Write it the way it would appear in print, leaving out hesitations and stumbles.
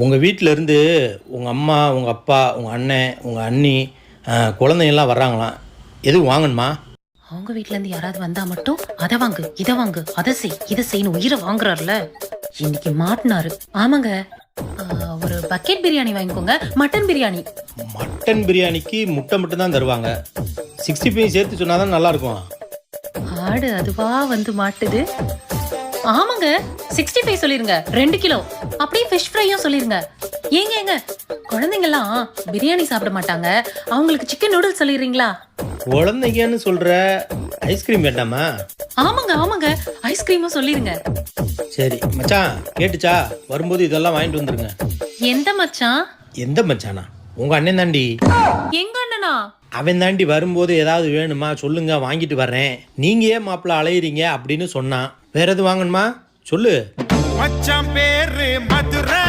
உங்கள் வீட்டிலேருந்து உங்கள் அம்மா உங்கள் அப்பா உங்கள் அண்ணன் உங்கள் அண்ணி குழந்தைங்கள்லாம் வர்றாங்களாம். எதுவும் வாங்கணுமா? அவங்க வீட்ல இருந்து யாராவது வந்தா மட்டும் அதை வாங்கு இதை வாங்கு அதை செய் இதை செய்யணும் உயிரை வாங்குறாருல, இன்னைக்கு மாட்டினாரு. ஆமாங்க, ஒரு பக்கெட் பிரியாணி வாங்கிக்கோங்க. மட்டன் பிரியாணி. மட்டன் பிரியாணிக்கு முட்டை மட்டும் தான் தருவாங்க. 65 சேர்த்து சொன்னால் தான் நல்லாயிருக்கும். ஆடு அதுவா வந்து மாட்டுது. ஆமாங்க, 65 சொல்லிருங்க, 2 கிலோ. அப்படியே ஃபிஷ் ஃப்ரையும் சொல்லிருங்க. ஏங்க குழந்தைங்கலாம் பிரியாணி சாப்பிட மாட்டாங்க, அவங்களுக்கு சிக்கன் நூடுல்ஸ் சொல்லிடுறீங்களா? குழந்தைங்கன்னு சொல்கிற, ஐஸ்கிரீம் வேண்டாமா? ஆமாங்க ஐஸ்கிரீமும் சொல்லிருங்க. சரி மச்சான், கேட்டுச்சா? வரும்போது இதெல்லாம் வாங்கிட்டு வந்துருங்க. எந்த மச்சான்? எந்த மச்சானா? உங்கள் அண்ணன் தாண்டி. எங்க அண்ணனா? அவன் தாண்டி வரும்போது ஏதாவது வேணுமா சொல்லுங்க, வாங்கிட்டு வர்றேன். நீங்க ஏன் மாப்பிள்ள அலையிறீங்க அப்படின்னு சொன்னான். வேற எதுவும் வாங்கணுமா சொல்லு. மச்சான் பேரு மதுரை.